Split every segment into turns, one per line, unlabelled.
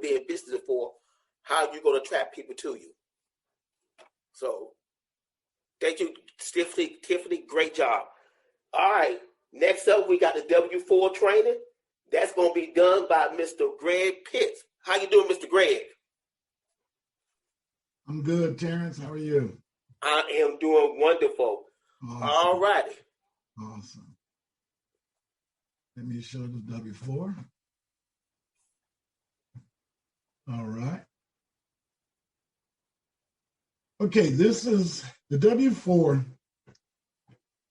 be in business for, how you're going to attract people to you. So, thank you, Tiffany. Tiffany, great job. All right, next up, we got the W4 training. That's going to be done by Mr. Greg Pitts. How you doing, Mr. Greg?
I'm good, Terrence. How are you?
I am doing wonderful. Awesome. All righty.
Awesome. Let me show the W4. All right. Okay, this is the W4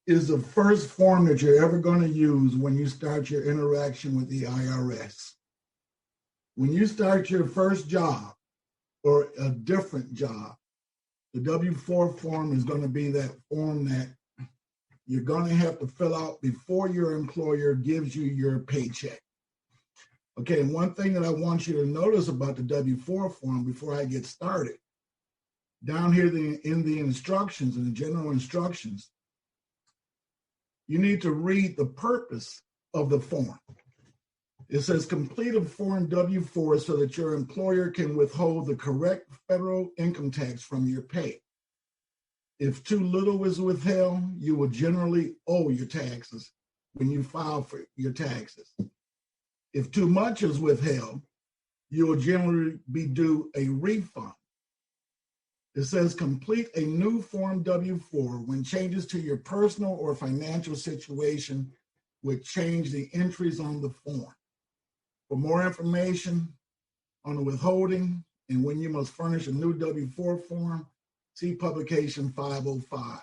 is the first form that you're ever going to use when you start your interaction with the IRS. When you start your first job or a different job, the W4 form is going to be that form that you're going to have to fill out before your employer gives you your paycheck. Okay, and one thing that I want you to notice about the W4 form before I get started, down here in the instructions, in the general instructions, you need to read the purpose of the form. It says complete a form W4 so that your employer can withhold the correct federal income tax from your pay. If too little is withheld, you will generally owe your taxes when you file for your taxes. If too much is withheld, you will generally be due a refund. It says complete a new Form W4 when changes to your personal or financial situation would change the entries on the form. For more information on the withholding and when you must furnish a new W4 form, see publication 505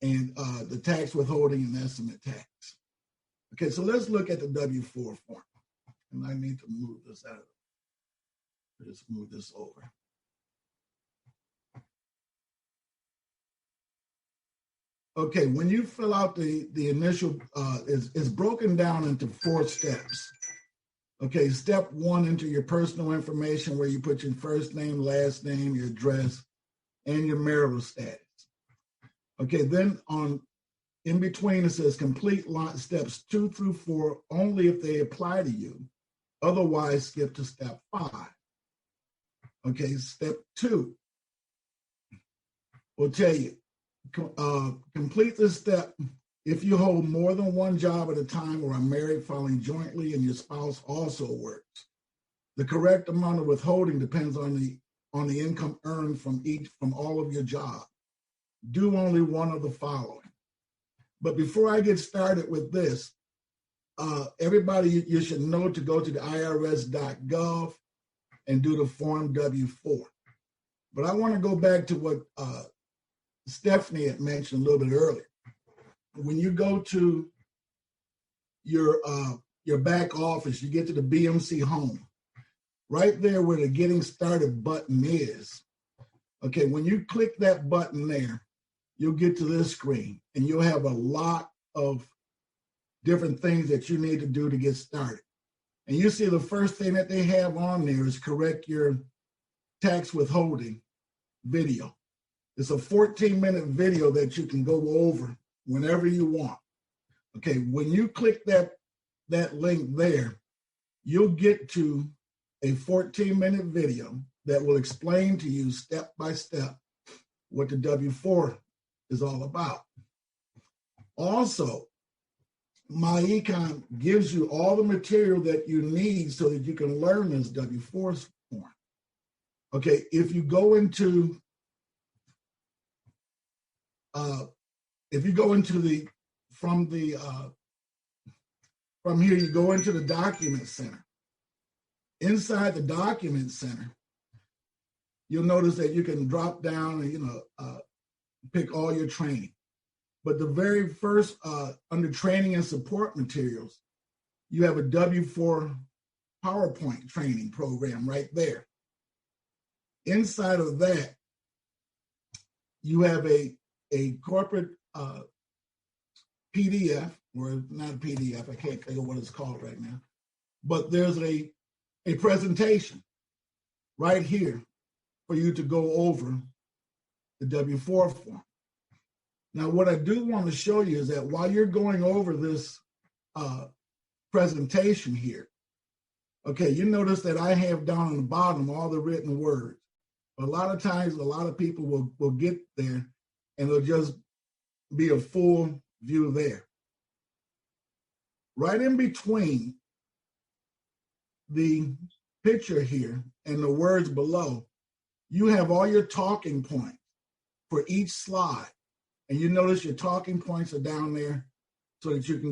and the tax withholding and estimate tax. Okay, so let's look at the W4 form. And I need to move this out. Just move this over. Okay, when you fill out the initial, it's broken down into 4 steps. Okay, step 1, enter your personal information where you put your first name, last name, your address, and your marital status. Okay, then in between it says complete steps 2 through 4 only if they apply to you. Otherwise, skip to step 5. Okay, step 2 will tell you, complete this step if you hold more than one job at a time or are married filing jointly and your spouse also works. The correct amount of withholding depends on the income earned from all of your jobs. Do only one of the following. But before I get started with this, everybody, you should know to go to the irs.gov and do the Form W4. But I want to go back to what Stephanie had mentioned a little bit earlier. When you go to your back office, you get to the BMC home. Right there where the Getting Started button is. Okay, when you click that button there, you'll get to this screen and you'll have a lot of different things that you need to do to get started. And you see the first thing that they have on there is correct your tax withholding video. It's a 14-minute video that you can go over whenever you want. Okay, when you click that link there, you'll get to a 14-minute video that will explain to you step by step what the W4 is all about. Also, MyEcon gives you all the material that you need so that you can learn this W4 form. Okay, if you go into from here, you go into the Document Center. Inside the Document Center, you'll notice that you can drop down and, pick all your training. But the very first, under Training and Support Materials, you have a W4 PowerPoint training program right there. Inside of that, you have a corporate PDF, or not a PDF, I can't think of what it's called right now, but there's a presentation right here for you to go over the W4 form. Now, what I do want to show you is that while you're going over this presentation here, Okay, you notice that I have down on the bottom all the written words. A lot of times, a lot of people will get there and it'll just be a full view there. Right in between the picture here and the words below, you have all your talking points for each slide. And you notice your talking points are down there so that you can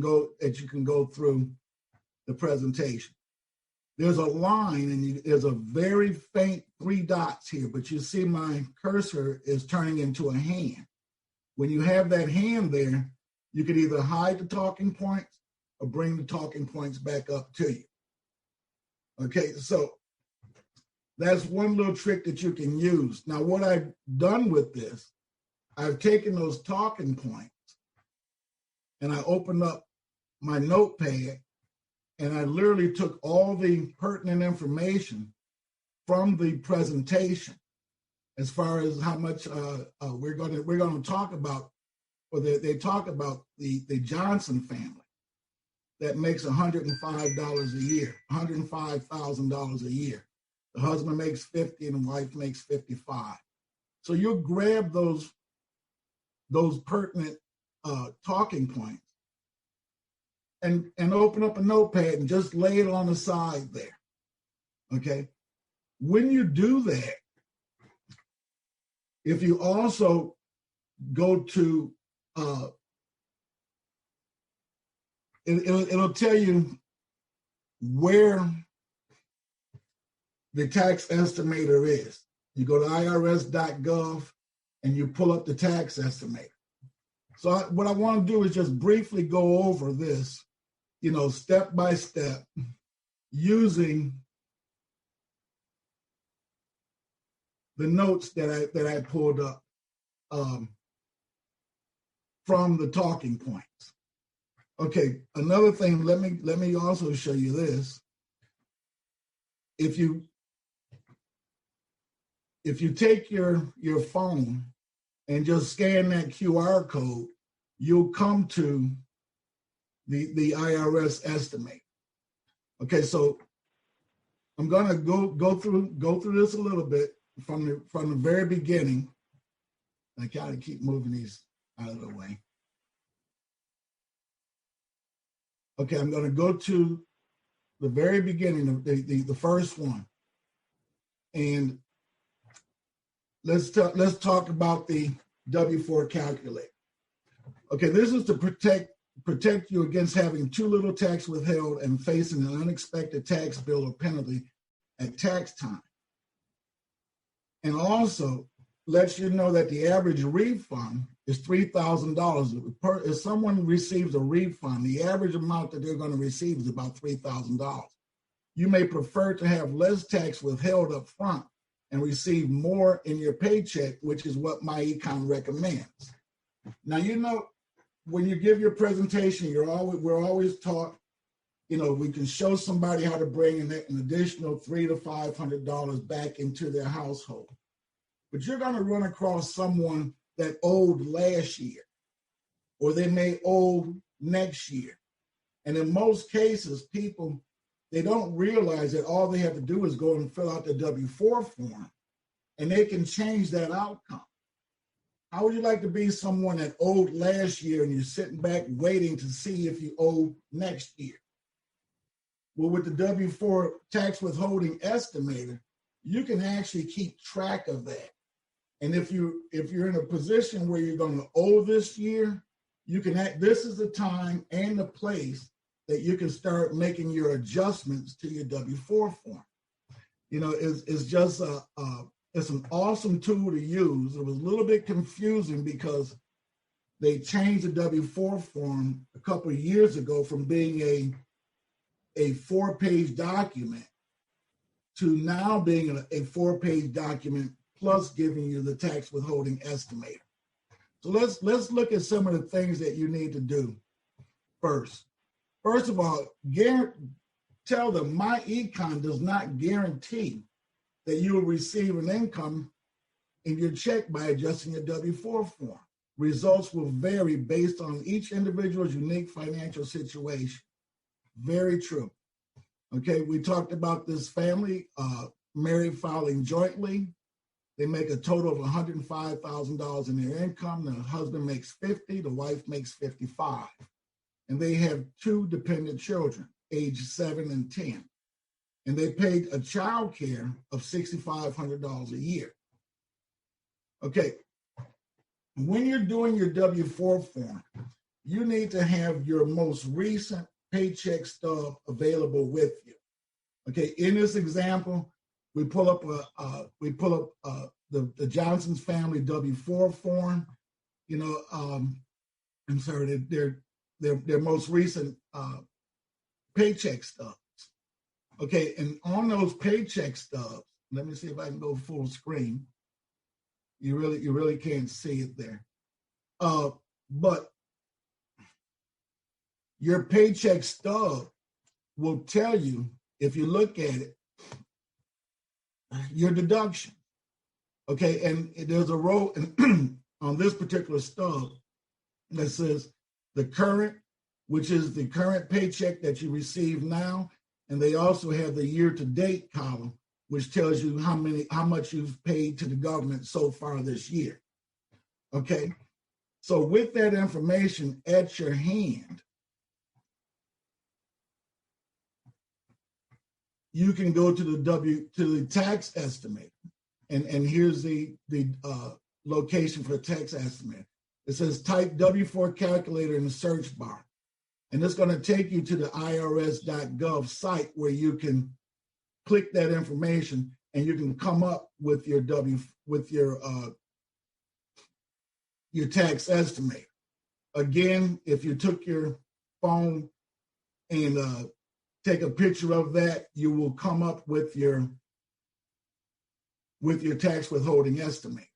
go through the presentation. There's a line and there's a very faint 3 dots here, but you see my cursor is turning into a hand. When you have that hand there, you can either hide the talking points or bring the talking points back up to you. Okay, so that's one little trick that you can use. Now, what I've done with this, I've taken those talking points and I opened up my notepad and I literally took all the pertinent information from the presentation as far as how much we're going to talk about, or they talk about the Johnson family that makes $105 a year, $105,000 a year. The husband makes 50 and the wife makes 55. So you'll grab those pertinent talking points and open up a notepad and just lay it on the side there. Okay. When you do that, if you also go to, it'll tell you where the tax estimator is. You go to irs.gov and you pull up the tax estimator. So what I want to do is just briefly go over this, step by step, using the notes that I pulled up from the talking points. Okay, another thing, let me also show you this. If you take your phone and just scan that QR code, you'll come to the IRS estimate. Okay, so I'm gonna go through this a little bit from the very beginning. I gotta keep moving these out of the way. Okay, I'm gonna go to the very beginning, the first one, and let's talk about the W-4 calculator. Okay, this is to protect you against having too little tax withheld and facing an unexpected tax bill or penalty at tax time. And also lets you know that the average refund is $3,000. If someone receives a refund, the average amount that they're going to receive is about $3,000. You may prefer to have less tax withheld up front and receive more in your paycheck, which is what MyEcon recommends. Now, when you give your presentation, we're always taught, we can show somebody how to bring in an additional $300 to $500 back into their household. But you're going to run across someone that owed last year, or they may owe next year. And in most cases, people, they don't realize that all they have to do is go and fill out the W-4 form, and they can change that outcome. How would you like to be someone that owed last year and you're sitting back waiting to see if you owe next year? Well, with the W-4 tax withholding estimator, you can actually keep track of that. And if you're in a position where you're going to owe this year, this is the time and the place that you can start making your adjustments to your W-4 form. It's just it's an awesome tool to use. It was a little bit confusing because they changed the W-4 form a couple of years ago from being a 4-page document to now being a 4-page document plus giving you the tax withholding estimator. So let's look at some of the things that you need to do first. First of all, tell them MyEcon does not guarantee that you will receive an income in your check by adjusting your W-4 form. Results will vary based on each individual's unique financial situation. Very true. Okay, we talked about this family, married filing jointly. They make a total of $105,000 in their income. The husband makes 50, the wife makes 55. And they have 2 dependent children, age 7 and 10. And they paid a child care of $6,500 a year. Okay, when you're doing your W-4 form, you need to have your most recent paycheck stub available with you. Okay, in this example, we pull up the Johnson's family W-4 form. You know, I'm sorry, their most recent paycheck stubs. Okay, and on those paycheck stubs, let me see if I can go full screen. You really can't see it there. But your paycheck stub will tell you, if you look at it, your deduction. Okay, and there's a row on this particular stub that says the current, which is the current paycheck that you receive now, and they also have the year-to-date column, which tells you how much you've paid to the government so far this year. Okay, so with that information at your hand, you can go to the tax estimator, and here's the location for the tax estimator. It says type W-4 calculator in the search bar, and it's going to take you to the IRS.gov site where you can click that information and you can come up with your tax estimate. Again, if you took your phone and take a picture of that, you will come up with your tax withholding estimate.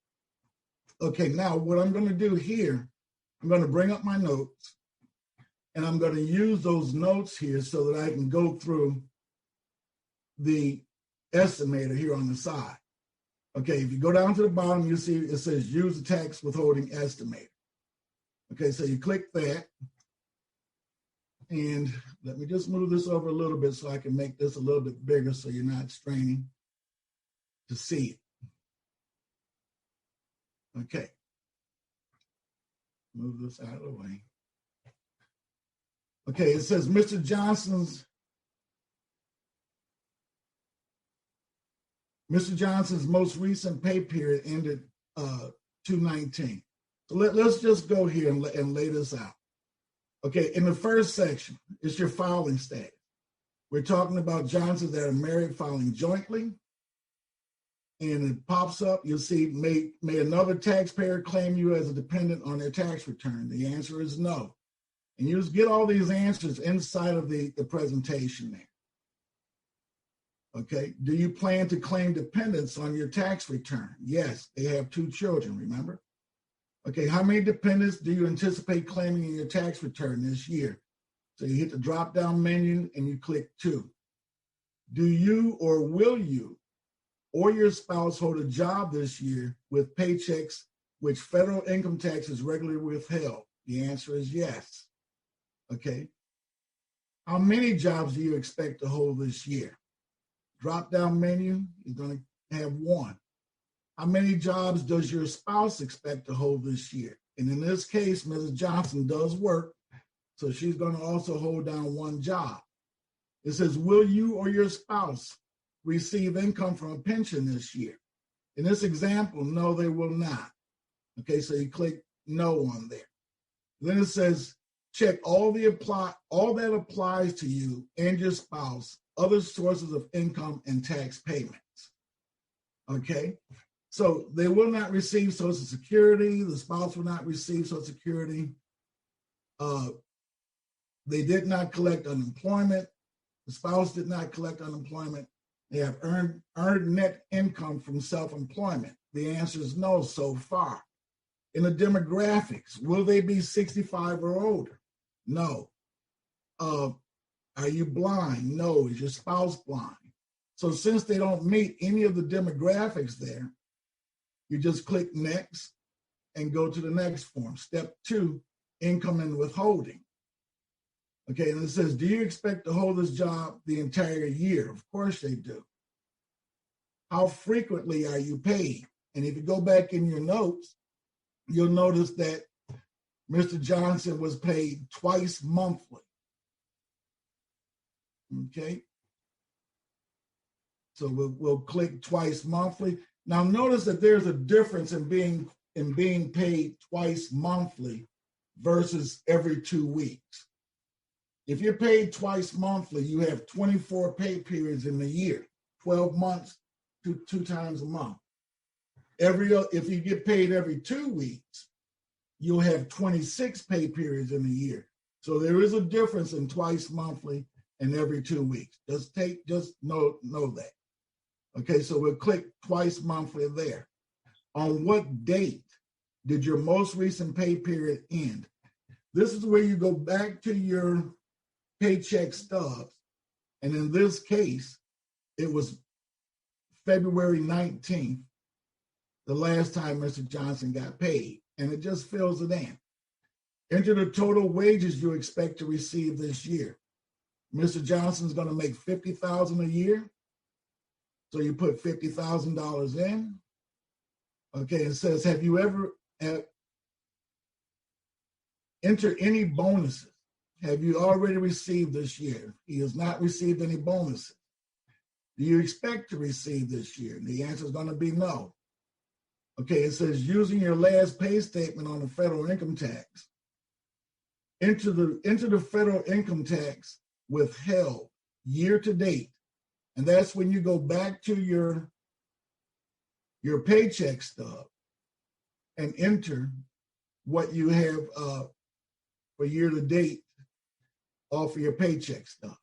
Okay, now what I'm going to do here, I'm going to bring up my notes, and I'm going to use those notes here so that I can go through the estimator here on the side. Okay, if you go down to the bottom, you see it says use the tax withholding estimator. Okay, so you click that. And let me just move this over a little bit so I can make this a little bit bigger so you're not straining to see it. Okay. Move this out of the way. Okay, it says Mr. Johnson's most recent pay period ended 2/19. So let's just go here and lay this out. Okay, in the first section, it's your filing status. We're talking about Johnsons that are married filing jointly. And it pops up, you'll see, may another taxpayer claim you as a dependent on their tax return? The answer is no. And you just get all these answers inside of the presentation there. Okay, do you plan to claim dependents on your tax return? Yes, they have 2 children, remember? Okay, how many dependents do you anticipate claiming in your tax return this year? So you hit the drop-down menu and you click 2. Do you or will you or your spouse hold a job this year with paychecks which federal income tax is regularly withheld? The answer is yes. Okay. How many jobs do you expect to hold this year? Drop-down menu, you're going to have 1. How many jobs does your spouse expect to hold this year? And in this case, Mrs. Johnson does work, so she's going to also hold down 1 job. It says, will you or your spouse receive income from a pension this year? In this example, no, they will not. Okay, so you click no on there. Then it says, check all that applies to you and your spouse, other sources of income and tax payments. Okay, so they will not receive Social Security. The spouse will not receive Social Security. They did not collect unemployment. The spouse did not collect unemployment. They have earned net income from self-employment. The answer is no so far. In the demographics, will they be 65 or older? No. Are you blind? No. Is your spouse blind? So since they don't meet any of the demographics there, you just click next and go to the next form. Step 2, income and withholding. Okay, and it says, do you expect to hold this job the entire year? Of course they do. How frequently are you paid? And if you go back in your notes, you'll notice that Mr. Johnson was paid twice monthly. Okay. So we'll click twice monthly. Now notice that there's a difference in being paid twice monthly versus every 2 weeks. If you're paid twice monthly, you have 24 pay periods in the year, 12 months, two times a month. If you get paid every 2 weeks, you'll have 26 pay periods in a year. So there is a difference in twice monthly and every 2 weeks. Just know that. Okay, so we'll click twice monthly there. On what date did your most recent pay period end? This is where you go back to your paycheck stubs. And in this case, it was February 19th, the last time Mr. Johnson got paid. And it just fills it in. Enter the total wages you expect to receive this year. Mr. Johnson's going to make $50,000 a year. So you put $50,000 in. Okay, it says, have you ever entered any bonuses? Have you already received this year? He has not received any bonuses. Do you expect to receive this year? The answer is going to be no. Okay, it says using your last pay statement on the federal income tax. Enter the federal income tax withheld year to date. And that's when you go back to your paycheck stub and enter what you have for year to date off of your paycheck stub.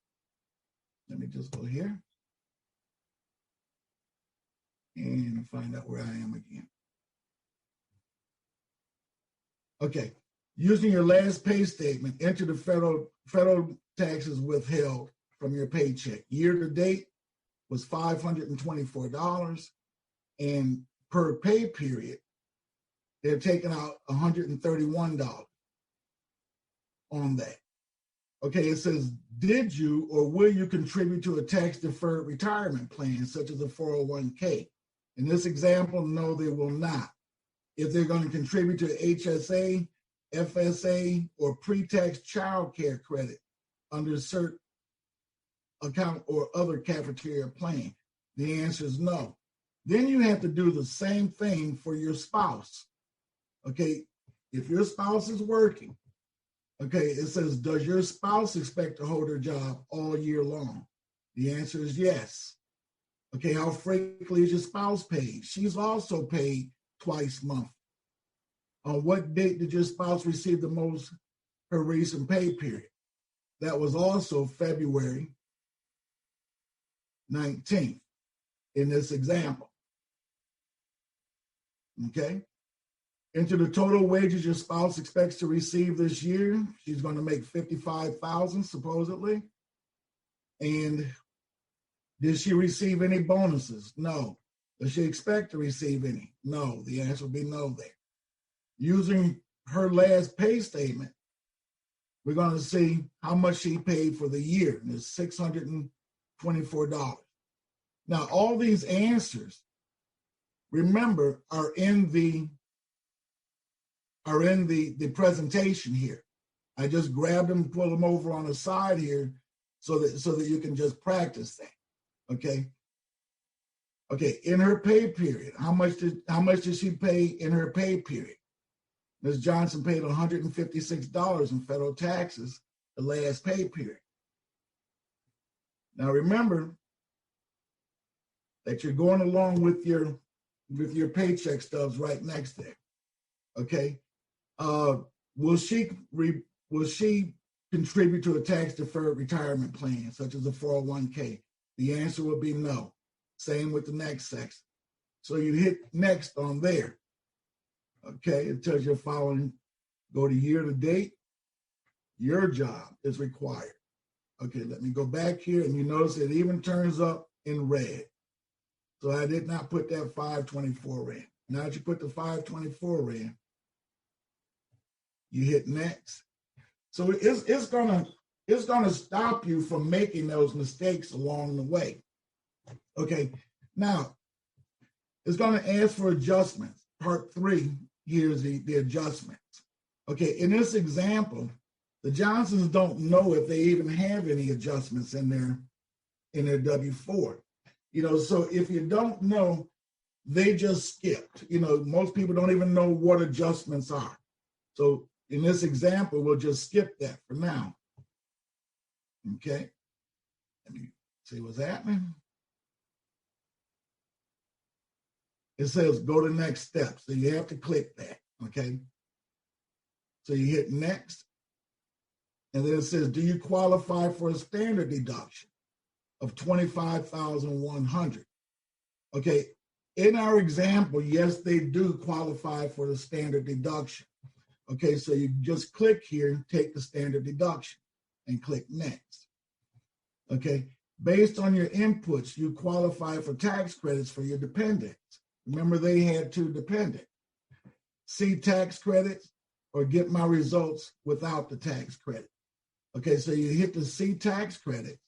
Let me just go here and find out where I am again. Okay, using your last pay statement, enter the federal taxes withheld from your paycheck. Year to date was $524, and per pay period, they're taking out $131 on that. Okay, it says, did you or will you contribute to a tax-deferred retirement plan, such as a 401k? In this example, no, they will not. If they're going to contribute to HSA, FSA, or pre-tax child care credit under CERT account or other cafeteria plan, the answer is no. Then you have to do the same thing for your spouse. Okay, if your spouse is working, okay, it says, does your spouse expect to hold her job all year long? The answer is yes. Okay, how frequently is your spouse paid? She's also paid twice monthly. On what date did your spouse receive her recent pay period? That was also February 19th in this example. Okay. Enter the total wages your spouse expects to receive this year. She's going to make $55,000 supposedly. And did she receive any bonuses? No. Does she expect to receive any? No. The answer will be no there. Using her last pay statement, we're going to see how much she paid for the year. And it's $624. Now, all these answers, remember, are in the presentation here. I just grabbed them, pull them over on the side here so that you can just practice that. Okay. Okay. In her pay period, how much did she pay in her pay period? Ms. Johnson paid $156 in federal taxes the last pay period. Now remember that you're going along with your paycheck stubs right next there. Okay. Will she contribute to a tax-deferred retirement plan, such as a 401k? The answer will be no. Same with the next section. So you hit next on there. Okay, it tells you following, go to year to date. Your job is required. Okay, let me go back here, and you notice it even turns up in red. So I did not put that 524 in. Now that you put the 524 in, you hit next. So it's gonna it's going to stop you from making those mistakes along the way. Okay, now it's going to ask for adjustments. Part 3, here's the adjustments. Okay, in this example, the Johnsons don't know if they even have any adjustments in their W-4. So if you don't know, they just skipped. Most people don't even know what adjustments are. So in this example, we'll just skip that for now. Okay, let me see what's happening. It says go to next step. So you have to click that, okay? So you hit next. And then it says, do you qualify for a standard deduction of $25,100? Okay, in our example, yes, they do qualify for the standard deduction. Okay, so you just click here and take the standard deduction and click next. Okay, based on your inputs, you qualify for tax credits for your dependents. Remember, they had 2 dependents. See tax credits or get my results without the tax credit. Okay, so you hit the see tax credit,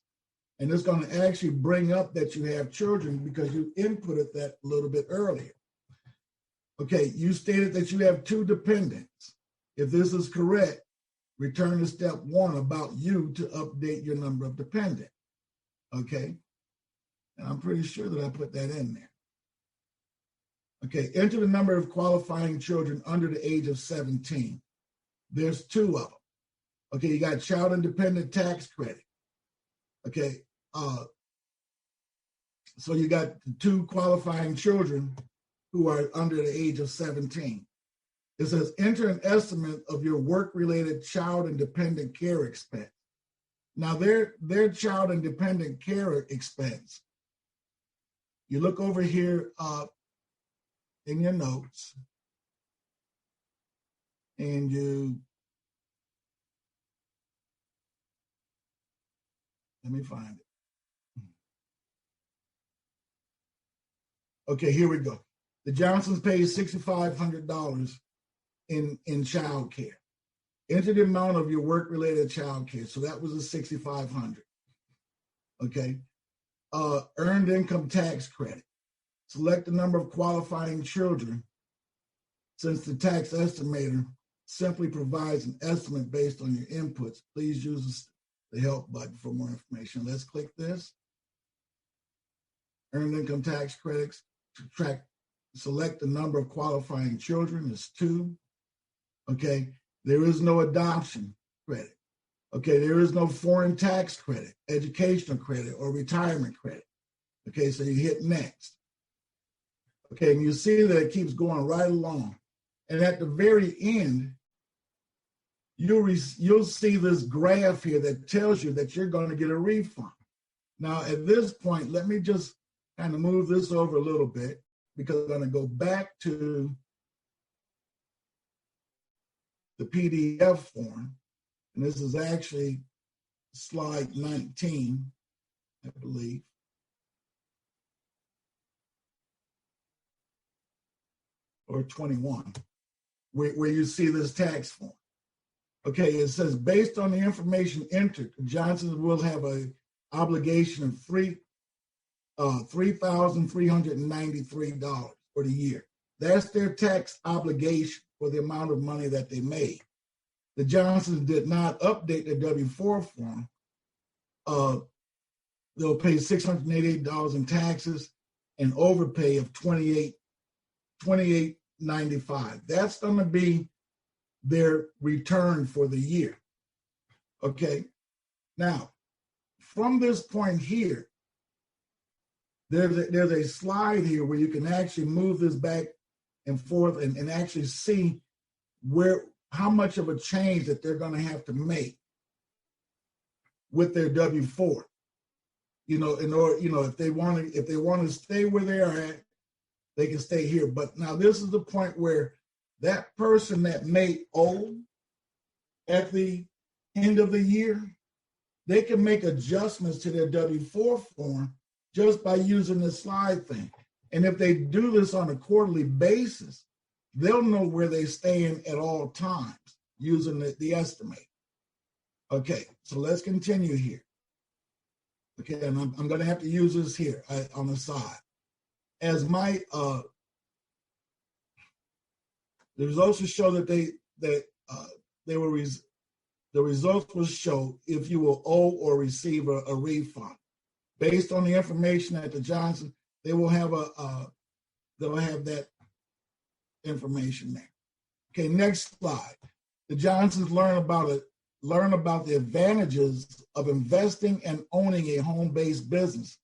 and it's going to actually bring up that you have children because you inputted that a little bit earlier. Okay, you stated that you have 2 dependents. If this is correct, return to step 1 about you to update your number of dependents. Okay, and I'm pretty sure that I put that in there. Okay, enter the number of qualifying children under the age of 17. There's 2 of them. Okay, you got child independent tax credit. Okay, so you got 2 qualifying children who are under the age of 17. It says enter an estimate of your work-related child and dependent care expense. Now their child and dependent care expense, you look over here in your notes, and let me find it. Okay, here we go. The Johnsons paid $6,500 in child care. Enter the amount of your work-related child care. So that was the $6,500. Okay. Earned income tax credit. Select the number of qualifying children, since the tax estimator simply provides an estimate based on your inputs. Please use the help button for more information. Let's click this. Earned income tax credits. Select the number of qualifying children is 2. Okay. There is no adoption credit. Okay. There is no foreign tax credit, educational credit, or retirement credit. Okay. So you hit next. Okay, and you see that it keeps going right along. And at the very end, you'll see this graph here that tells you that you're going to get a refund. Now, at this point, let me just kind of move this over a little bit because I'm going to go back to the PDF form. And this is actually slide 19, I believe. Or 21, where you see this tax form. Okay, it says based on the information entered, the Johnsons will have an obligation of $3,393 for the year. That's their tax obligation for the amount of money that they made. The Johnsons did not update their W-4 form. They'll pay $688 in taxes and overpay of $28.95. That's going to be their return for the year. Okay. Now, from this point here, there's a slide here where you can actually move this back and forth and actually see how much of a change that they're going to have to make with their W-4. In order, if they want to stay where they are at, they can stay here. But now this is the point where that person that may owe at the end of the year, they can make adjustments to their W-4 form just by using this slide thing. And if they do this on a quarterly basis, they'll know where they stand at all times using the estimate. Okay, so let's continue here. Okay, and I'm going to have to use this here on the side. As my the results will show that the results will show if you will owe or receive a refund based on the information at the Johnson. They will have they'll have that information there. Okay, next slide. The Johnsons learn about the advantages of investing and owning a home-based business.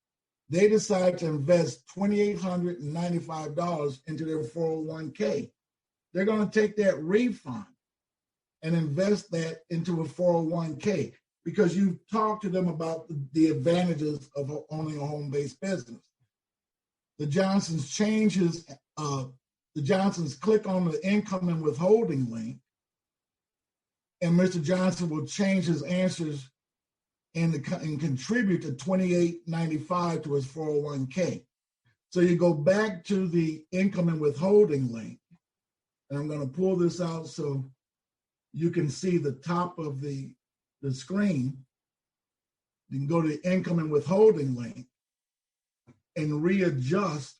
They decide to invest $2,895 into their 401k. They're going to take that refund and invest that into a 401k because you've talked to them about the advantages of owning a home-based business. The Johnsons the Johnsons click on the income and withholding link, and Mr. Johnson will change his answers and contribute to $2,895 to his 401k. So you go back to the income and withholding link, and I'm going to pull this out so you can see the top of the screen. You can go to the income and withholding link and readjust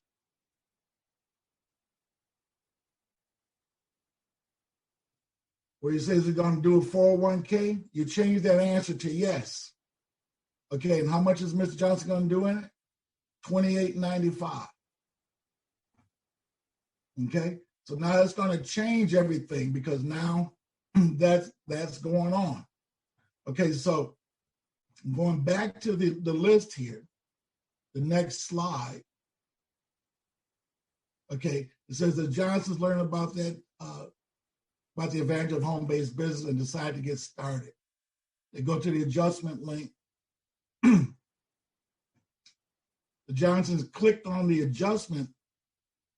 where he says he's going to do a 401k. You change that answer to yes. Okay, and how much is Mr. Johnson going to do in it? $2,895. Okay, so now it's going to change everything because now that's going on. Okay, so going back to the list here, the next slide. Okay, it says the Johnsons learn about that about the advantage of home-based business and decide to get started. They go to the adjustment link. The Johnsons clicked on the adjustment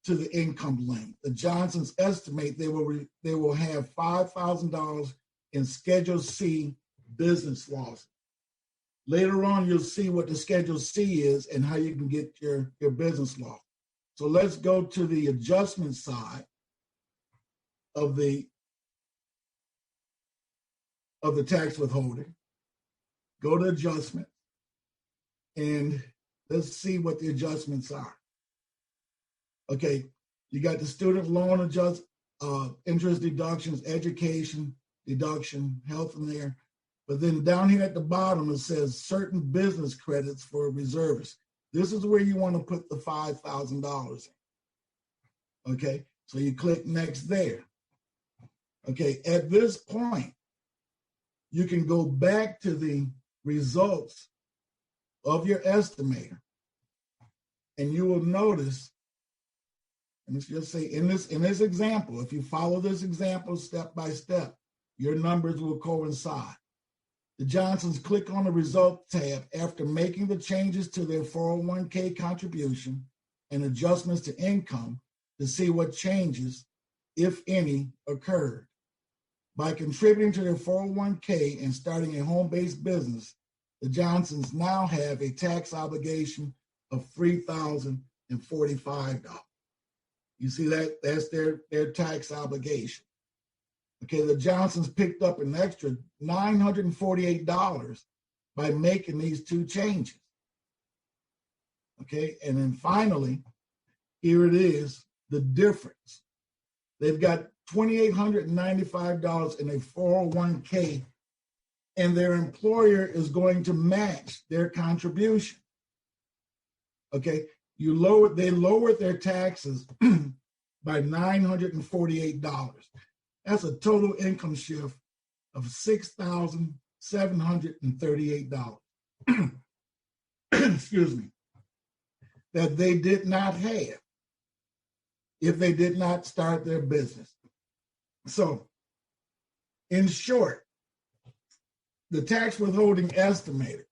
to the income link. The Johnsons estimate they will have $5,000 in Schedule C business losses. Later on, you'll see what the Schedule C is and how you can get your business loss. So let's go to the adjustment side of the tax withholding. Go to adjustment, and let's see what the adjustments are. Okay, you got the student loan interest deductions, education deduction, health in there. But then down here at the bottom, it says certain business credits for reservists. This is where you want to put the $5,000 in. Okay, so you click next there. Okay, at this point, you can go back to the results of your estimator, and you will notice, and let's just say in this example, if you follow this example step by step, your numbers will coincide. The Johnsons click on the result tab after making the changes to their 401k contribution and adjustments to income to see what changes, if any, occurred. By contributing to their 401k and starting a home-based business, the Johnsons now have a tax obligation of $3,045. You see that? That's their tax obligation. Okay, the Johnsons picked up an extra $948 by making these two changes. Okay, and then finally, here it is, the difference. They've got $2,895 in a 401k, and their employer is going to match their contribution. Okay, they lowered their taxes by $948. That's a total income shift of $6,738. Excuse me. That they did not have if they did not start their business. So, in short, the tax withholding estimator,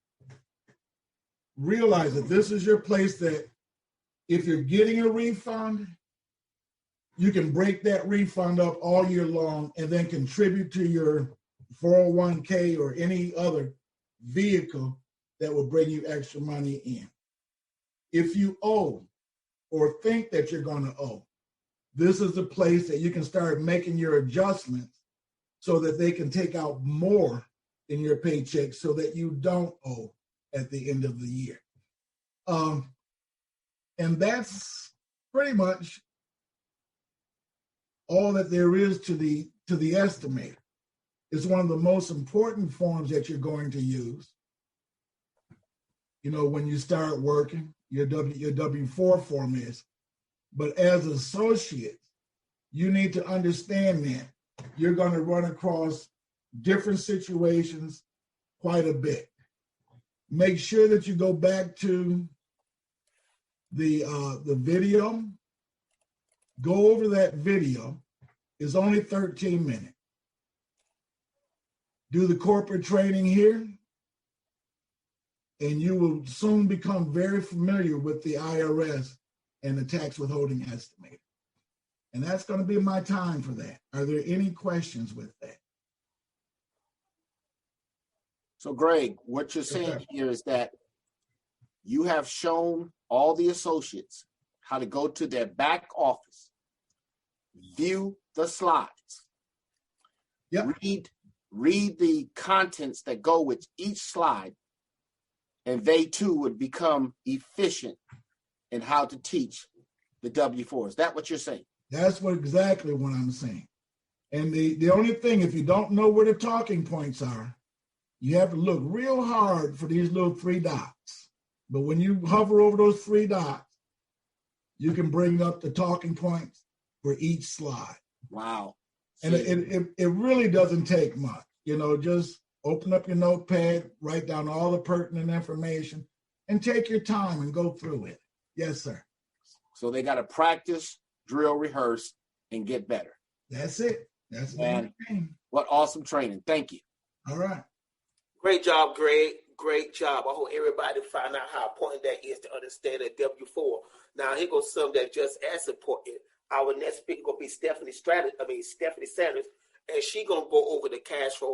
realize that this is your place that if you're getting a refund, you can break that refund up all year long and then contribute to your 401k or any other vehicle that will bring you extra money in. If you owe or think that you're going to owe, this is the place that you can start making your adjustments so that they can take out more in your paycheck so that you don't owe at the end of the year. And that's pretty much all that there is to the estimator. It's one of the most important forms that you're going to use. You know, when you start working, your W-4 form is. But as associates, you need to understand that you're going to run across different situations quite a bit. Make sure that you go back to the video. Go over that video. It's only 13 minutes. Do the corporate training here, and you will soon become very familiar with the IRS and the tax withholding estimator. And that's going to be my time for that. Are there any questions with that?
So, Greg, what you're saying here is that you have shown all the associates how to go to their back office, view the slides, read the contents that go with each slide, and they too would become efficient in how to teach the W-4. Is that what you're saying?
That's exactly what I'm saying. And the only thing, if you don't know where the talking points are, you have to look real hard for these little 3 dots. But when you hover over those 3 dots, you can bring up the talking points for each slide.
Wow.
And it really doesn't take much. You know, just open up your notepad, write down all the pertinent information, and take your time and go through it. Yes, sir.
So they got to practice, drill, rehearse, and get better.
That's it. That's
it. What awesome training. Thank you.
All right.
Great job, Greg. Great job. I hope everybody find out how important that is to understand a W-4. Now, here goes something that just as important. Our next speaker going to be Stephanie Sanders, and she going to go over the cash flow